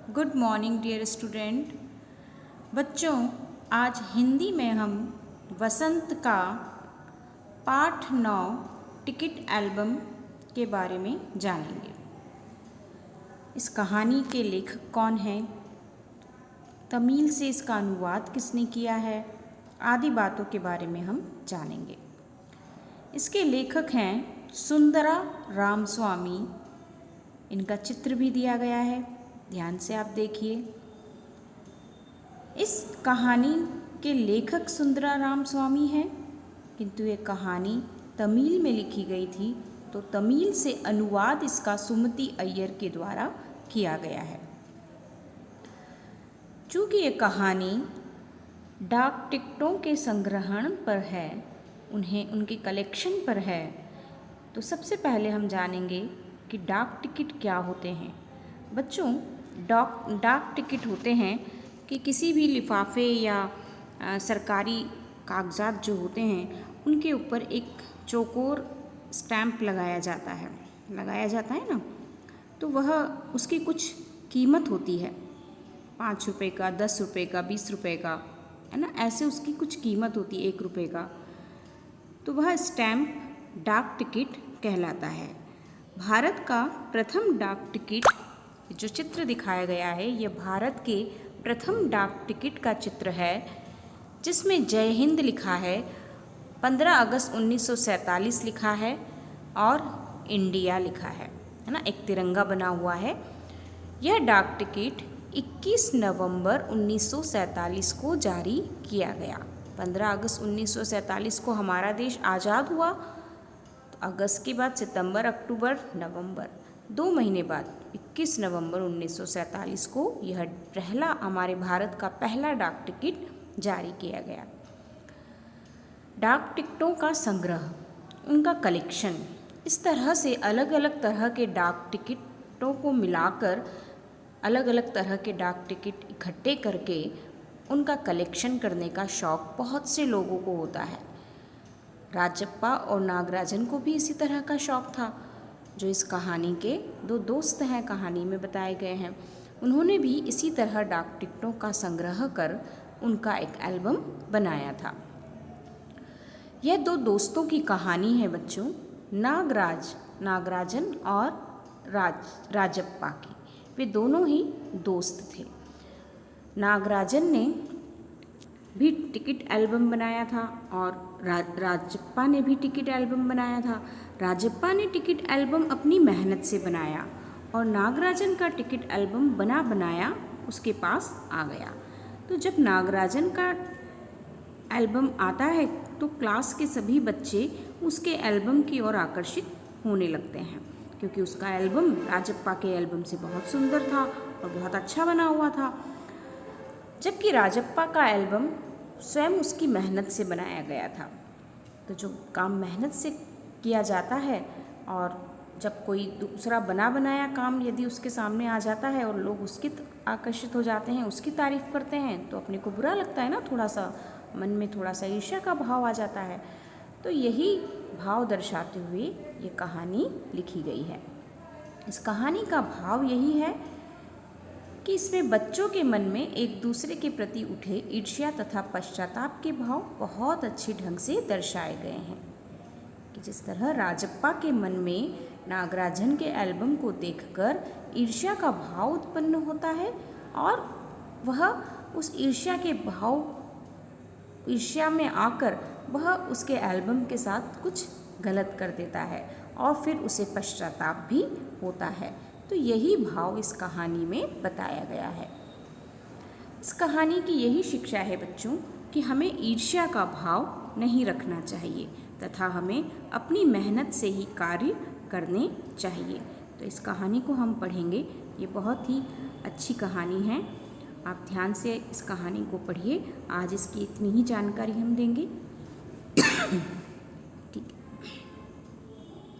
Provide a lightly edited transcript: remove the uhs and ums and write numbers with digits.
Good morning dear student. बच्चों, आज हिंदी में हम वसंत का पाठ 9 टिकट एल्बम के बारे में जानेंगे। इस कहानी के लेखक कौन हैं, तमिल से इसका अनुवाद किसने किया है, आदि बातों के बारे में हम जानेंगे। इसके लेखक हैं सुंदरा रामस्वामी। इनका चित्र भी दिया गया है, ध्यान से आप देखिए। इस कहानी के लेखक सुंदरा रामस्वामी हैं, किंतु ये कहानी तमिल में लिखी गई थी, तो तमिल से अनुवाद इसका सुमति अय्यर के द्वारा किया गया है। चूँकि ये कहानी डाक टिकटों के संग्रहण पर है, उनके कलेक्शन पर है, तो सबसे पहले हम जानेंगे कि डाक टिकट क्या होते हैं। बच्चों, डाक टिकट होते हैं कि किसी भी लिफाफे या सरकारी कागजात जो होते हैं उनके ऊपर एक चौकोर स्टैंप लगाया जाता है ना, तो वह उसकी कुछ कीमत होती है, 5 रुपये का, 10 रुपये का, 20 रुपये का, है ना, ऐसे उसकी कुछ कीमत होती है, 1 रुपये का। तो वह स्टैंप डाक टिकट कहलाता है। भारत का प्रथम डाक टिकट जो चित्र दिखाया गया है, यह भारत के प्रथम डाक टिकट का चित्र है, जिसमें जय हिंद लिखा है, 15 अगस्त 1947 लिखा है और इंडिया लिखा है ना, एक तिरंगा बना हुआ है। यह डाक टिकट 21 नवंबर 1947 को जारी किया गया। 15 अगस्त 1947 को हमारा देश आज़ाद हुआ, तो अगस्त के बाद सितंबर, अक्टूबर, नवंबर, 2 महीने बाद 21 नवंबर 1947 को यह पहला हमारे भारत का पहला डाक टिकट जारी किया गया। डाक टिकटों का संग्रह, उनका कलेक्शन, इस तरह से अलग अलग तरह के डाक टिकटों को मिलाकर अलग अलग तरह के डाक टिकट इकट्ठे करके उनका कलेक्शन करने का शौक़ बहुत से लोगों को होता है। राजप्पा और नागराजन को भी इसी तरह का शौक़ था, जो इस कहानी के 2 दोस्त हैं, कहानी में बताए गए हैं। उन्होंने भी इसी तरह डाक टिकटों का संग्रह कर उनका एक एल्बम बनाया था। यह 2 दोस्तों की कहानी है बच्चों, नागराजन और राजप्पा की। वे दोनों ही दोस्त थे। नागराजन ने भी टिकट एल्बम बनाया था और राजप्पा ने भी टिकट एल्बम बनाया था। राजप्पा ने टिकट एल्बम अपनी मेहनत से बनाया और नागराजन का टिकट एल्बम बनाया उसके पास आ गया। तो जब नागराजन का एल्बम आता है तो क्लास के सभी बच्चे उसके एल्बम की ओर आकर्षित होने लगते हैं, क्योंकि उसका एल्बम राजप्पा के एल्बम से बहुत सुंदर था और बहुत अच्छा बना हुआ था। जबकि राजप्पा का एल्बम स्वयं उसकी मेहनत से बनाया गया था। तो जो काम मेहनत से किया जाता है, और जब कोई दूसरा बनाया काम यदि उसके सामने आ जाता है और लोग उसकी आकर्षित हो जाते हैं, उसकी तारीफ़ करते हैं, तो अपने को बुरा लगता है ना, थोड़ा सा मन में थोड़ा सा ईर्ष्या का भाव आ जाता है। तो यही भाव दर्शाते हुए ये कहानी लिखी गई है। इस कहानी का भाव यही है कि इसमें बच्चों के मन में एक दूसरे के प्रति उठे ईर्ष्या तथा पश्चाताप के भाव बहुत अच्छे ढंग से दर्शाए गए हैं। कि जिस तरह राजप्पा के मन में नागराजन के एल्बम को देखकर ईर्ष्या का भाव उत्पन्न होता है, और वह उस ईर्ष्या में आकर वह उसके एल्बम के साथ कुछ गलत कर देता है और फिर उसे पश्चाताप भी होता है। तो यही भाव इस कहानी में बताया गया है। इस कहानी की यही शिक्षा है बच्चों कि हमें ईर्ष्या का भाव नहीं रखना चाहिए तथा हमें अपनी मेहनत से ही कार्य करने चाहिए। तो इस कहानी को हम पढ़ेंगे, ये बहुत ही अच्छी कहानी है। आप ध्यान से इस कहानी को पढ़िए। आज इसकी इतनी ही जानकारी हम देंगे।